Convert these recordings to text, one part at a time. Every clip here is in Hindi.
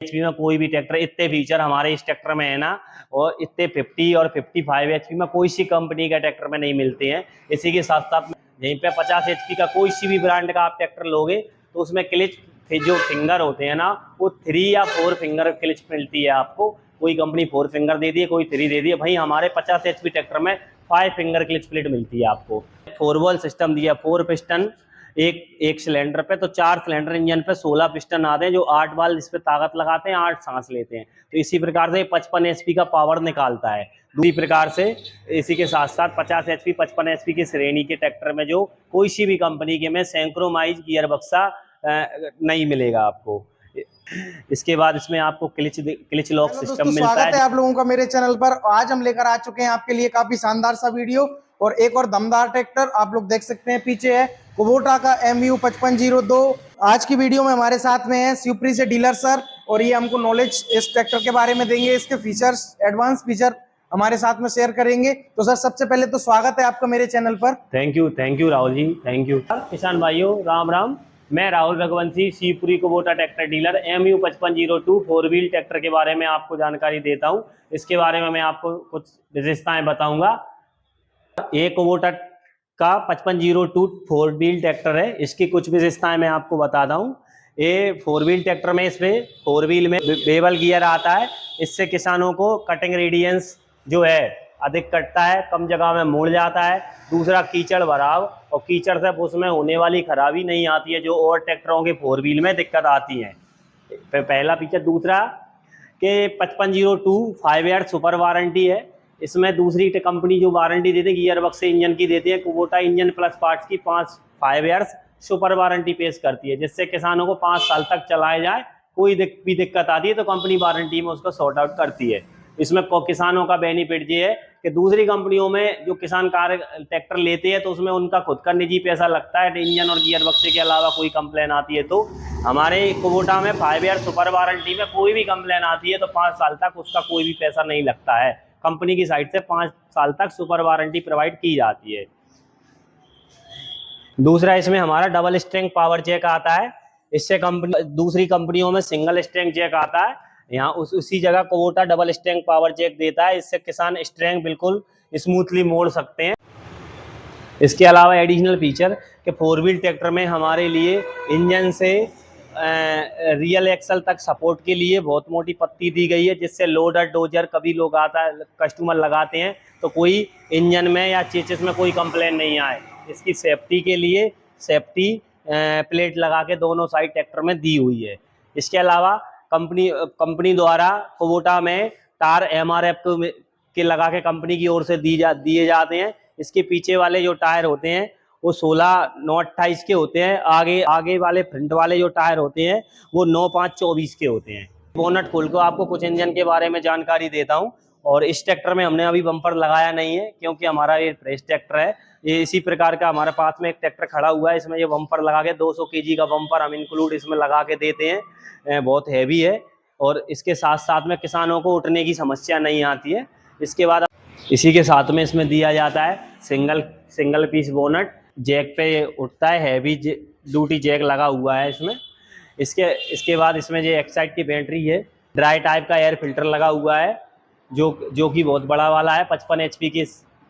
एचपी में कोई भी ट्रैक्टर, इतने फीचर हमारे इस ट्रैक्टर में है ना, और इतने 50 और 55 एचपी में कोई सी कंपनी का ट्रैक्टर में नहीं मिलते हैं। इसी के साथ साथ यहीं पे 50 एचपी का कोई सी भी ब्रांड का आप ट्रैक्टर लोगे तो उसमें क्लिच जो फिंगर होते हैं ना, वो 3 या 4 फिंगर क्लिच मिलती है आपको। कोई कंपनी 4 फिंगर दे दी है, कोई 3 दे दी है, भाई हमारे 50 एचपी ट्रैक्टर में 5 फिंगर क्लिच प्लेट मिलती है आपको। 4 वॉल सिस्टम दिया, 4 पिस्टन एक सिलेंडर पे, तो 4 सिलेंडर इंजन पे 16 पिस्टन आते हैं जो 8 बाल इस पे ताकत लगाते हैं, 8 सांस लेते हैं। तो इसी प्रकार से 55 एचपी का पावर निकालता है। दूसरी प्रकार से इसी के साथ साथ 50 एचपी 55 एचपी की श्रेणी के ट्रैक्टर में जो कोई सी भी कंपनी के में सिंक्रोनाइज गियर बक्सा नहीं मिलेगा आपको। इसके बाद इसमें आपको क्लिच लॉक सिस्टम मिलता है। स्वागत है आप लोगों का मेरे चैनल पर। आज हम लेकर आ चुके हैं आपके लिए काफी शानदार सा वीडियो और एक और दमदार ट्रैक्टर। आप लोग देख सकते हैं पीछे है कुबोटा का MU 5502। आज की वीडियो में हमारे साथ में है शिवपुरी से डीलर सर, और ये हमको नॉलेज इस ट्रैक्टर के बारे में देंगे, इसके फीचर्स, एडवांस फीचर हमारे साथ में शेयर करेंगे। तो सर सबसे पहले तो स्वागत है आपका मेरे चैनल पर। Thank you Rahul ji, thank you. किसान भाइयों राम राम, मैं Rahul Raghuvanshi, Shivpuri Kubota tractor dealer. MU 5502 4 wheel tractor के बारे में आपको जानकारी देता हूं। इसके बारे में मैं आपको कुछ विशेषताएं बताऊंगा। ये कुबोटा का 5502 4 व्हील ट्रैक्टर है, इसकी कुछ विशेषताएं मैं आपको बताता हूं। ये 4 व्हील ट्रैक्टर में इसमें 4 व्हील में बेवल गियर आता है। इससे किसानों को कटिंग रेडियंस जो है अधिक कटता है, कम जगह में मुड़ जाता है। दूसरा कीचड़ भराव और कीचड़ से उसमें होने वाली खराबी नहीं आती है जो और ट्रैक्टरों के 4 व्हील में दिक्कत आती है, पहला फीचर। दूसरा कि 5502 5 ईयर सुपर वारंटी है। इसमें दूसरी कंपनी जो वारंटी देती है गियर बक्से इंजन की देती है, कुबोटा इंजन प्लस पार्ट्स की 5 ईयर्स सुपर वारंटी पेश करती है, जिससे किसानों को 5 साल तक चलाया जाए। कोई भी दिक्कत आती है तो कंपनी वारंटी में उसको सॉर्ट आउट करती है। इसमें किसानों का बेनिफिट ये है कि दूसरी कंपनियों में जो किसान कार ट्रैक्टर लेते हैं तो उसमें उनका खुद का निजी पैसा लगता है, इंजन और गियर बक्से के अलावा कोई कंप्लेन आती है तो हमारे कुबोटा में 5 ईयर सुपर वारंटी में कोई भी कंप्लेन आती है तो 5 साल तक उसका कोई भी पैसा नहीं लगता है। कंपनी की साइड से 5 साल तक सुपर वारंटी प्रोवाइड की जाती है। दूसरा इसमें हमारा डबल स्ट्रेंग पावर जैक आता है। इससे दूसरी कंपनियों में सिंगल स्ट्रेंग जैक आता है, यहाँ उसी जगह Kubota double strength power jack देता है। इससे किसान स्ट्रेंग बिल्कुल स्मूथली मोड़ सकते हैं। इसके अलावा एडिशनल फीचर कि 4 व्हील ट्रैक्टर में हमारे लिए इंजन से रियल एक्सल तक सपोर्ट के लिए बहुत मोटी पत्ती दी गई है, जिससे लोडर डोजर कभी लोग आता है कस्टमर लगाते हैं तो कोई इंजन में या चेसिस में कोई कंप्लेन नहीं आए। इसकी सेफ्टी के लिए सेफ्टी प्लेट लगा के दोनों साइड ट्रैक्टर में दी हुई है। इसके अलावा कंपनी द्वारा कुबोटा में टायर MRF के लगा के कंपनी की ओर से दिए जाते हैं। इसके पीछे वाले जो टायर होते हैं वो 16/9/28 के होते हैं। आगे वाले फ्रंट वाले जो टायर होते हैं वो 9/5/24 के होते हैं। बोनट खोल कर आपको कुछ इंजन के बारे में जानकारी देता हूँ। और इस ट्रैक्टर में हमने अभी बम्पर लगाया नहीं है क्योंकि हमारा ये फ्रेश ट्रैक्टर है। ये इसी प्रकार का हमारे पास में एक ट्रैक्टर खड़ा हुआ है, इसमें ये बम्पर लगा के 200 kg का बम्पर हम इंक्लूड इसमें लगा के देते हैं। बहुत हैवी है और इसके साथ साथ में किसानों को उठने की समस्या नहीं आती है। इसके बाद इसी के साथ में इसमें दिया जाता है सिंगल पीस बोनट, जैक पे उठता है, हैवी ड्यूटी जैक लगा हुआ है इसमें। इसके बाद इसमें जो एक्साइड की बैटरी है, ड्राई टाइप का एयर फिल्टर लगा हुआ है जो कि बहुत बड़ा वाला है, 55 HP के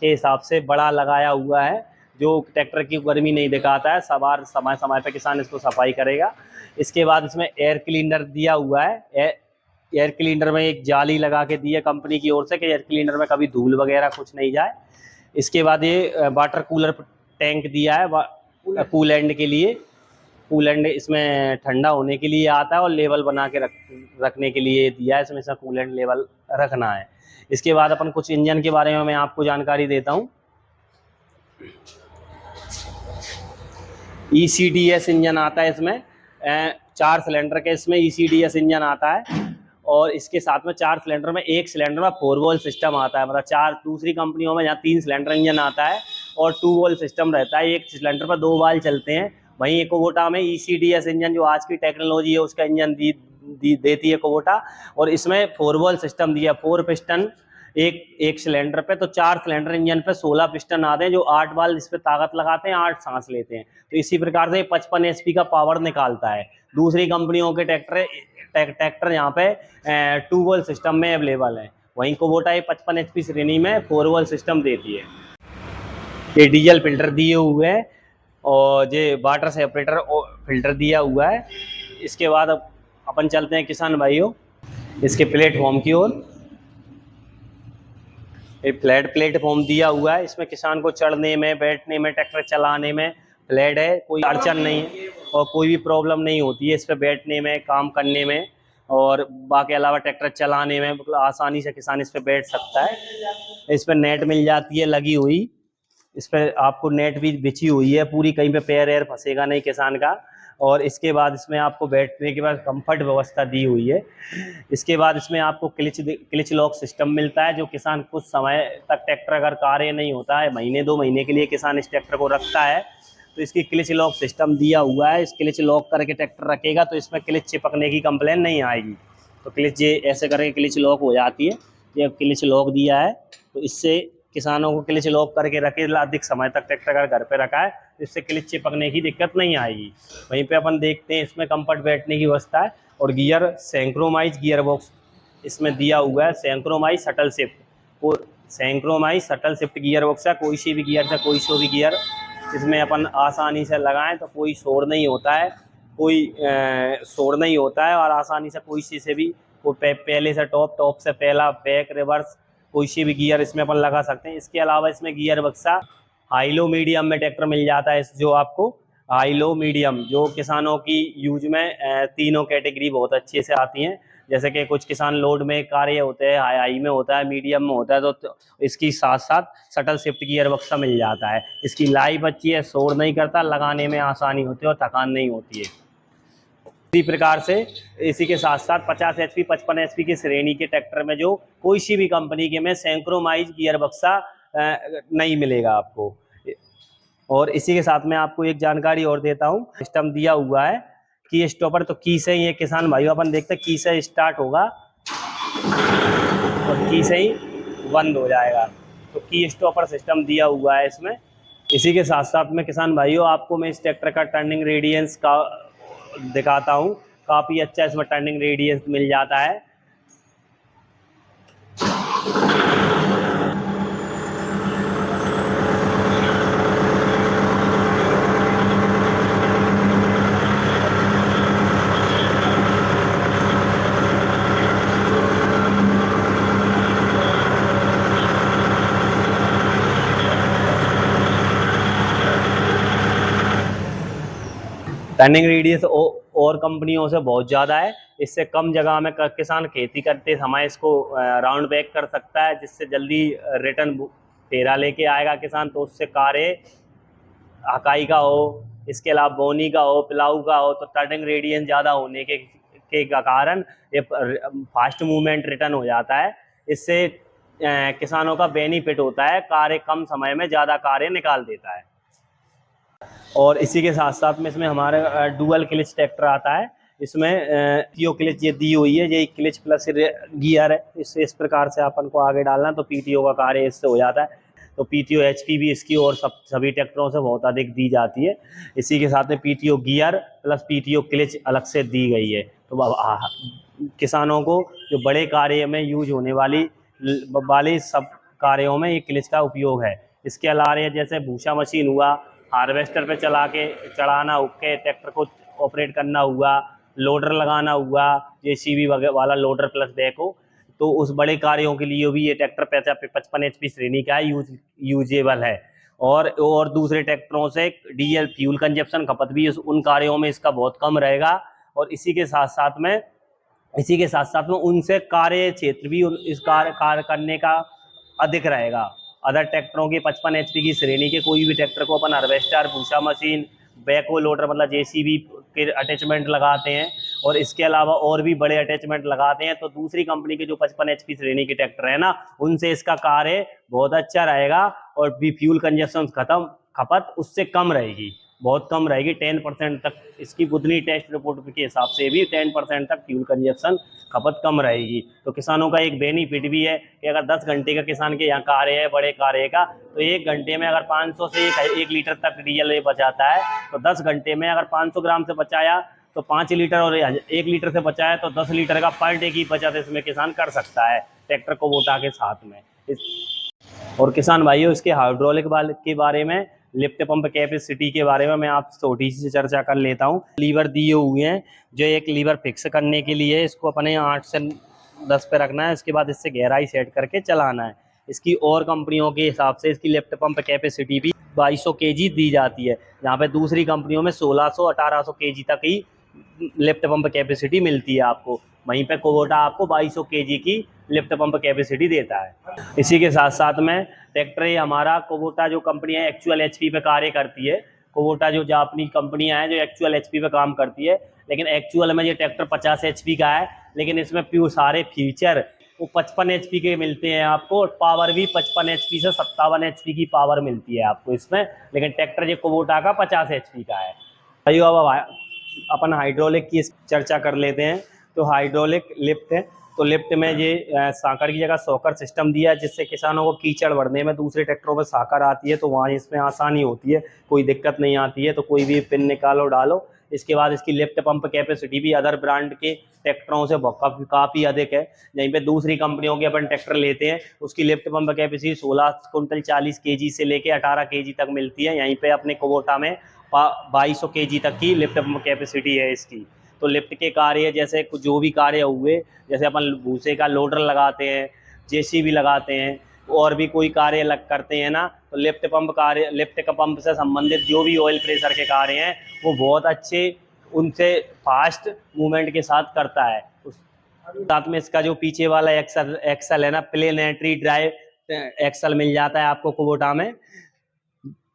हिसाब से बड़ा लगाया हुआ है, जो ट्रैक्टर की गर्मी नहीं दिखाता है। सवार समय समय पर किसान इसको सफाई करेगा। इसके बाद इसमें एयर क्लीनर दिया हुआ है। एयर क्लीनर में एक जाली लगा के दी है कंपनी की ओर से कि एयर क्लीनर में कभी धूल वगैरह कुछ नहीं जाए। इसके बाद ये वाटर कूलर टैंक दिया है कूलेंट के लिए। कूलेंट इसमें ठंडा होने के लिए आता है और लेवल बना के रखने के लिए दिया है, इसमें से कूलेंट लेवल रखना है। इसके बाद अपन कुछ इंजन के बारे में मैं आपको जानकारी देता हूँ। ECDS इंजन आता है इसमें, 4 सिलेंडर के इसमें ECDS इंजन आता है। और इसके साथ में 4 सिलेंडर में एक सिलेंडर में 4 वॉल्व सिस्टम आता है। मतलब 4 दूसरी कंपनियों में जहाँ 3 सिलेंडर इंजन आता है और 2 वॉल्व सिस्टम रहता है, एक सिलेंडर पर 2 वाल्व चलते हैं। वहीं कुबोटा में ECDS इंजन जो आज की टेक्नोलॉजी है उसका इंजन देती है कुबोटा। और इसमें 4 वॉल्व सिस्टम दिया, 4 पिस्टन एक सिलेंडर पे, तो 4 सिलेंडर इंजन पे 16 पिस्टन आते हैं जो 8 बाल इस पे ताकत लगाते हैं, 8 सांस लेते हैं। तो इसी प्रकार से 55 HP का पावर निकालता है। दूसरी कंपनियों के ट्रैक्टर ट्रैक्टर यहाँ पे 2 व्हील सिस्टम में अवेलेबल है। वहीं कुबोटा ये 55 HP श्रेणी में 4 व्हील सिस्टम देती है। ये डीजल फिल्टर दिए हुए हैं और ये वाटर सेपरेटर फिल्टर दिया हुआ है। इसके बाद अब अपन चलते हैं किसान भाइयों इसके प्लेटफॉर्म की ओर। ये फ्लैट प्लेटफॉर्म दिया हुआ है, इसमें किसान को चढ़ने में, बैठने में, ट्रैक्टर चलाने में फ्लैट है, कोई अड़चन नहीं है और कोई भी प्रॉब्लम नहीं होती है इस पर बैठने में, काम करने में और बाकी अलावा ट्रैक्टर चलाने में मतलब आसानी से किसान इस पर बैठ सकता है। इस पर नेट मिल जाती है लगी हुई, इस पर आपको नेट भी बिछी हुई है पूरी, कहीं पे पैर वैर फंसेगा नहीं किसान का। और इसके बाद इसमें आपको बैठने के बाद कंफर्ट व्यवस्था दी हुई है। इसके बाद इसमें आपको क्लिच लॉक सिस्टम मिलता है, जो किसान कुछ समय तक ट्रैक्टर अगर कार्य नहीं होता है, महीने 2 महीने के लिए किसान इस ट्रैक्टर को रखता है तो इसकी क्लिच लॉक सिस्टम दिया हुआ है। इस क्लिच लॉक करके ट्रैक्टर रखेगा तो इसमें क्लिच चिपकने की कंप्लेन नहीं आएगी। तो क्लिच ये ऐसे करके क्लिच लॉक हो जाती है। ये क्लिच लॉक दिया है तो इससे किसानों को क्लिच लॉक करके रखे, अधिक समय तक ट्रैक्टर अगर घर पे रखा है तो इससे क्लिच चिपकने की दिक्कत नहीं आएगी। वहीं पे अपन देखते हैं इसमें कंफर्ट बैठने की व्यवस्था है और गियर सैंक्रोमाइज गियर बॉक्स इसमें दिया हुआ है। सैंक्रोमाइज शटल शिफ्ट गियर बॉक्स है, कोई सी भी गियर से कोई सो भी गियर इसमें अपन आसानी से लगाएं तो कोई शोर नहीं होता है, और आसानी से कोई सी से भी पहले से टॉप से पहला, बैक, रिवर्स कोई सी भी गियर इसमें अपन लगा सकते हैं। इसके अलावा इसमें गियर बक्सा हाई लो मीडियम में ट्रैक्टर मिल जाता है। जो आपको हाई लो मीडियम जो किसानों की यूज में तीनों कैटेगरी बहुत अच्छे से आती हैं। जैसे कि कुछ किसान लोड में कार्य होते हैं, हाई में होता है, मीडियम में होता है, तो इसकी साथ साथ शटल शिफ्ट गियर बक्सा मिल जाता है। इसकी लाइफ अच्छी है, शोर नहीं करता, लगाने में आसानी होती है और थकान नहीं होती है। इसी प्रकार से इसी के साथ साथ 50 HP 55 HP की श्रेणी के ट्रैक्टर में जो कोई सी भी कंपनी के में सैंक्रोमाइज गियर बक्सा नहीं मिलेगा आपको। और इसी के साथ में आपको एक जानकारी और देता हूँ, सिस्टम दिया हुआ है की स्टॉपर, तो की से ये किसान भाइयों अपन देखते हैं की से स्टार्ट होगा और की से ही बंद हो जाएगा। तो की स्टॉपर सिस्टम दिया हुआ है इसमें। इसी के साथ साथ में किसान भाइयों आपको मैं इस ट्रैक्टर का टर्निंग रेडियंस का दिखाता हूँ। काफ़ी अच्छा इसमें टर्निंग रेडियंस मिल जाता है। टर्निंग रेडियस और कंपनियों से बहुत ज़्यादा है। इससे कम जगह में किसान खेती करते समय इसको राउंड बैक कर सकता है, जिससे जल्दी रिटर्न फेरा लेके आएगा किसान। तो उससे कार्य हकाई का हो, इसके अलावा बोनी का हो, पिलाऊ का हो, तो टर्निंग रेडियस ज़्यादा होने के कारण ये फास्ट मूवमेंट रिटर्न हो जाता है। इससे किसानों का बेनिफिट होता है, कार्य कम समय में ज़्यादा कार्य निकाल देता है। और इसी के साथ साथ में इसमें हमारे डुअल क्लिच ट्रैक्टर आता है। इसमें पीटीओ क्लिच ये दी हुई है, ये क्लिच प्लस गियर है। इस प्रकार से अपन को आगे डालना तो पीटीओ का कार्य इससे हो जाता है। तो पीटीओ एचपी भी इसकी और सभी ट्रैक्टरों से बहुत अधिक दी जाती है। इसी के साथ में PTO gear plus PTO clutch अलग से दी गई है। तो किसानों को जो बड़े कार्य में यूज होने वाली सब कार्यों में ये क्लिच का उपयोग है। इसके अलावा जैसे भूसा मशीन हुआ, हार्वेस्टर पे चढ़ाना के ट्रैक्टर को ऑपरेट करना हुआ, लोडर लगाना हुआ, जेसीबी वाला लोडर प्लस बैकहो, तो उस बड़े कार्यों के लिए भी ये ट्रैक्टर 55 HP श्रेणी का यूजेबल है। और दूसरे ट्रैक्टरों से डीजल फ्यूल कंजप्शन खपत भी उन कार्यों में इसका बहुत कम रहेगा। और इसी के साथ साथ में उनसे कार्य क्षेत्र भी इस कार्य करने का अधिक रहेगा। अदर ट्रैक्टरों के 55 HP की श्रेणी के कोई भी ट्रैक्टर को अपन हार्वेस्टर, भूसा मशीन, बैकहो लोडर मतलब जेसीबी के अटैचमेंट लगाते हैं और इसके अलावा और भी बड़े अटैचमेंट लगाते हैं। तो दूसरी कंपनी के जो 55 HP श्रेणी के ट्रैक्टर है ना, उनसे इसका कार्य बहुत अच्छा रहेगा और भी फ्यूल कंजप्शन खपत उससे कम रहेगी, बहुत कम रहेगी। 10% तक इसकी बुधनी टेस्ट रिपोर्ट के हिसाब से भी 10% तक फ्यूल कंजप्शन खपत कम रहेगी। तो किसानों का एक बेनिफिट भी है कि अगर 10 घंटे का किसान के यहाँ कार्य है बड़े कार्य का, तो 1 घंटे में अगर 500 से 1 लीटर तक डीजल बचाता है, तो 10 घंटे में अगर 500 ग्राम से बचाया तो 5 लीटर और 1 लीटर से बचाए तो 10 लीटर का पर डे की बचत इसमें किसान कर सकता है ट्रैक्टर कुबोटा के साथ में। और किसान भाइयों, इसके हाइड्रोलिक के बारे में, लिफ्ट पंप कैपेसिटी के बारे में मैं आप छोटी सी चर्चा कर लेता हूँ। लीवर दिए हुए हैं, जो एक लीवर फिक्स करने के लिए इसको अपने 8 से 10 पे रखना है, इसके बाद इससे गहराई सेट करके चलाना है। इसकी और कंपनियों के हिसाब से इसकी लिफ्ट पंप कैपेसिटी भी 2200 केजी दी जाती है, जहाँ पे दूसरी कंपनियों में 1600-1800 केजी तक ही लिफ्ट पंप कैपेसिटी मिलती है आपको। वहीं पे कुबोटा आपको 2200 केजी की लिफ्ट पंप कैपेसिटी देता है। इसी के साथ साथ में ट्रैक्टर ये हमारा कुबोटा जो कंपनी है एक्चुअल एचपी पे कार्य करती है। कुबोटा जो जापानी कंपनियां हैं जो एक्चुअल एचपी पे काम करती है, लेकिन एक्चुअल में ये ट्रैक्टर 50 एचपी का है, लेकिन इसमें प्योर सारे फीचर वो 55 एचपी के मिलते हैं आपको, और पावर भी 55 एचपी से 57 एचपी की पावर मिलती है आपको इसमें, लेकिन ट्रैक्टर ये कुबोटा का 50 एचपी का है। भाइयों, अब अपन हाइड्रोलिक की चर्चा कर लेते हैं। तो हाइड्रोलिक लिफ्ट है, तो लिफ्ट में ये साकर की जगह सॉकर सिस्टम दिया है, जिससे किसानों को कीचड़ भरने में दूसरे ट्रैक्टरों में साकर आती है तो वहाँ इसमें आसानी होती है, कोई दिक्कत नहीं आती है। तो कोई भी पिन निकालो डालो। इसके बाद इसकी लिफ्ट पंप कैपेसिटी भी अदर ब्रांड के ट्रैक्टरों से काफ़ी अधिक है। यहीं पे दूसरी कंपनियों के अपन ट्रैक्टर लेते हैं, उसकी lift pump capacity 16 quintal 40 KG से लेके 18 केजी तक मिलती है। यहीं पे अपने कुबोटा में 2200 केजी तक की लिफ्ट पंप कैपेसिटी है इसकी। तो लिफ्ट के कार्य जैसे जो भी कार्य हुए, जैसे अपन भूसे का लोडर लगाते हैं, जेसीबी लगाते हैं, और भी कोई कार्य करते हैं ना, तो लिफ्ट का पंप से संबंधित जो भी ऑयल प्रेशर के कार्य हैं वो बहुत अच्छे, उनसे फास्ट मूवमेंट के साथ करता है। उस साथ में इसका जो पीछे वाला एक्सल है ना, प्लेनेटरी ड्राइव एक्सल मिल जाता है आपको कुबोटा में,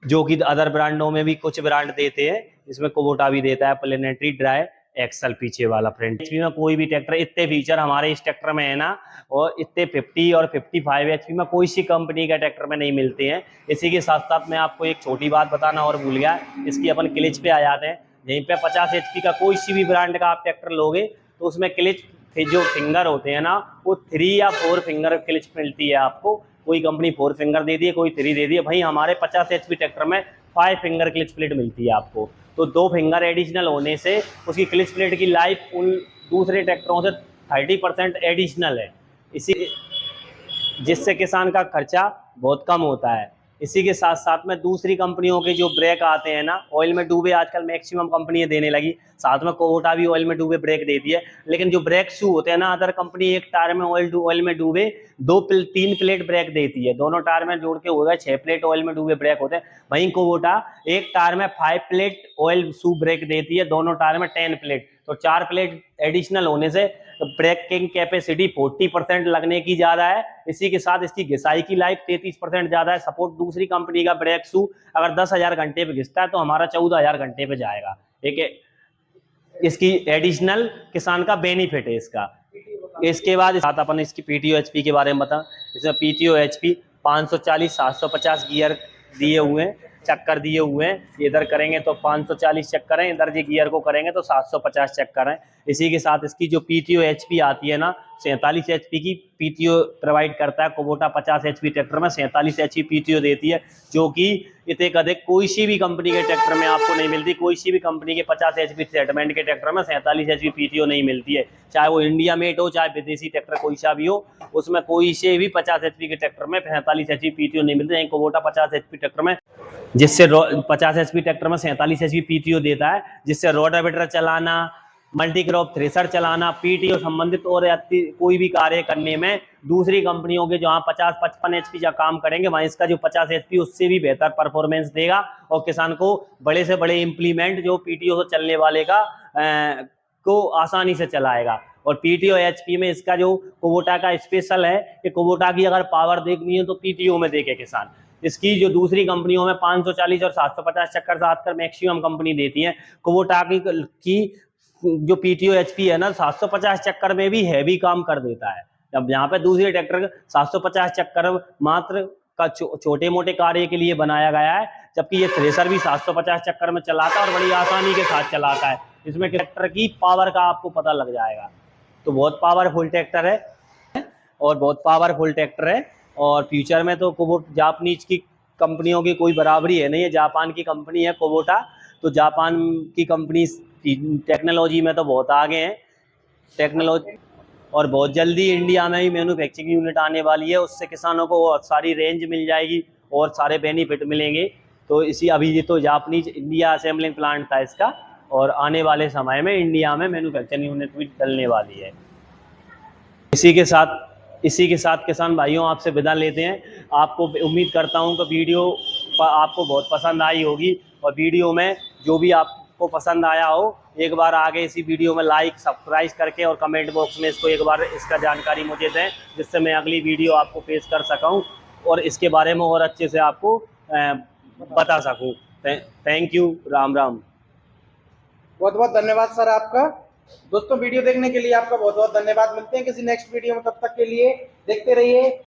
जो कि अदर ब्रांडों में भी कुछ ब्रांड देते हैं, इसमें कुबोटा भी देता है प्लेनेटरी ड्राइव एक्सल पीछे वाला। फ्रंट एचपी में कोई भी ट्रैक्टर, इतने फीचर हमारे इस ट्रैक्टर में है ना, और इतने 50 और 55 एचपी में कोई सी कंपनी का ट्रैक्टर में नहीं मिलते हैं। इसी के साथ साथ मैं आपको एक छोटी बात बताना और भूल गया, इसकी अपन क्लिच पे आ जाते हैं। यहीं पे 50 एचपी का कोई सी भी ब्रांड का आप ट्रैक्टर लोगे तो उसमें क्लिच जो फिंगर होते हैं ना, वो 3 या 4 फिंगर क्लिच मिलती है आपको। कोई कंपनी 4 फिंगर दे दी है, कोई 3 दे दी है। भाई हमारे 50 एचपी ट्रैक्टर में 5 फिंगर क्लिच प्लेट मिलती है आपको। तो 2 फिंगर एडिशनल होने से उसकी क्लिच प्लेट की लाइफ उन दूसरे ट्रैक्टरों से 30% एडिशनल है, इसी जिससे किसान का खर्चा बहुत कम होता है। इसी के साथ साथ में दूसरी कंपनियों के जो ब्रेक आते हैं ना, ऑयल में डूबे आजकल मैक्सिमम कंपनियां देने लगी, साथ में कुबोटा भी ऑयल में डूबे ब्रेक देती है। लेकिन जो ब्रेक शू होते हैं ना, अदर कंपनी एक टायर में ऑयल में डूबे 3 प्लेट ब्रेक देती है, दोनों टायर में जोड़ के हो गए 6 प्लेट ऑयल में डूबे ब्रेक होते हैं। वहीं कुबोटा एक टायर में 5 प्लेट ऑयल शू ब्रेक देती है, दोनों टायर में 10 प्लेट, तो 4 प्लेट एडिशनल होने से ब्रेकिंग कैपेसिटी 40% लगने की ज्यादा है। इसी के साथ इसकी घिसाई की लाइफ 33% ज्यादा है। सपोर्ट दूसरी कंपनी का ब्रेक शू अगर 10,000 घंटे पे घिसता है तो हमारा 14,000 घंटे पे जाएगा। ठीक है, इसकी एडिशनल किसान का बेनिफिट है इसका। इसके बाद साथ अपन इसकी पीटीओ एचपी के बारे में बता। इसमें पीटीओ एचपी 540 750 गियर दिए हुए हैं, चक्कर दिए हुए हैं। इधर करेंगे तो 540 चक्कर हैं, इधर जी गियर को करेंगे तो 750 चक्कर हैं। इसी के साथ इसकी जो पीटीओ एचपी आती है ना, 47 एचपी की पीटीओ प्रोवाइड करता है कुबोटा। 50 एचपी ट्रैक्टर में 47 एचपी पीटीओ देती है, जो कि इतने अधिक कोई सी भी कंपनी के ट्रैक्टर में आपको नहीं मिलती। कोई सी भी कंपनी के 50 एचपी सेगमेंट के ट्रैक्टर में 47 एचपी पीटीओ नहीं मिलती है, चाहे वो इंडिया मेड हो चाहे विदेशी ट्रैक्टर कोई सा भी हो, उसमें कोई से भी 50 एचपी के ट्रैक्टर में 47 एचपी पीटीओ नहीं मिलती। कुबोटा 50 एचपी ट्रैक्टर में, जिससे 50 एचपी ट्रैक्टर में 47 एचपी पीटीओ देता है, जिससे रोटावेटर चलाना, मल्टी क्रॉप थ्रेसर चलाना, पीटीओ संबंधित और कोई भी कार्य करने में दूसरी कंपनियों के जहाँ 50-55 एचपी का काम करेंगे, वहाँ इसका जो 50 एचपी उससे भी बेहतर परफॉर्मेंस देगा और किसान को बड़े से बड़े इम्प्लीमेंट जो पीटीओ से चलने वाले का को आसानी से चलाएगा। और पीटीओ एचपी में इसका जो कुबोटा का स्पेशल है कि कुबोटा की अगर पावर देखनी है तो पीटीओ में देखे किसान। इसकी जो दूसरी कंपनियों में 540 और 750 चक्कर साथ कर मैक्सिमम कंपनी देती है, कुबोटा की जो पीटीओ एचपी है ना 750 चक्कर में भी हैवी काम कर देता है। जब यहाँ पे दूसरे ट्रैक्टर 750 चक्कर मात्र का छोटे मोटे कार्य के लिए बनाया गया है, जबकि ये थ्रेसर भी 750 चक्कर में चलाता है और बड़ी आसानी के साथ चलाता है। इसमें ट्रैक्टर की पावर का आपको पता लग जाएगा। तो बहुत पावरफुल ट्रैक्टर है और बहुत पावरफुल ट्रैक्टर है। और फ्यूचर में तो कुबोटा जापानीज की कंपनियों की कोई बराबरी है नहीं है, जापान की कंपनी है कुबोटा। तो जापान की कंपनी टेक्नोलॉजी में तो बहुत आगे हैं टेक्नोलॉजी, और बहुत जल्दी इंडिया में ही मैन्युफैक्चरिंग यूनिट आने वाली है। उससे किसानों को बहुत सारी रेंज मिल जाएगी और सारे बेनिफिट मिलेंगे। तो इसी अभी ये तो जापानीज इंडिया असेंबलिंग प्लांट था इसका, और आने वाले समय में इंडिया में मैन्युफैक्चरिंग यूनिट भी डलने वाली है। इसी के साथ किसान भाइयों आपसे विदा लेते हैं। आपको उम्मीद करता हूं कि वीडियो आपको बहुत पसंद आई होगी, और वीडियो में जो भी आपको पसंद आया हो, एक बार आगे इसी वीडियो में लाइक सब्सक्राइब करके और कमेंट बॉक्स में इसको एक बार इसका जानकारी मुझे दें, जिससे मैं अगली वीडियो आपको पेश कर सकूं और इसके बारे में और अच्छे से आपको बता सकूं। Thank you. राम राम। बहुत बहुत धन्यवाद सर आपका। दोस्तों वीडियो देखने के लिए आपका बहुत बहुत धन्यवाद। मिलते हैं किसी नेक्स्ट वीडियो में, तब तक के लिए देखते रहिए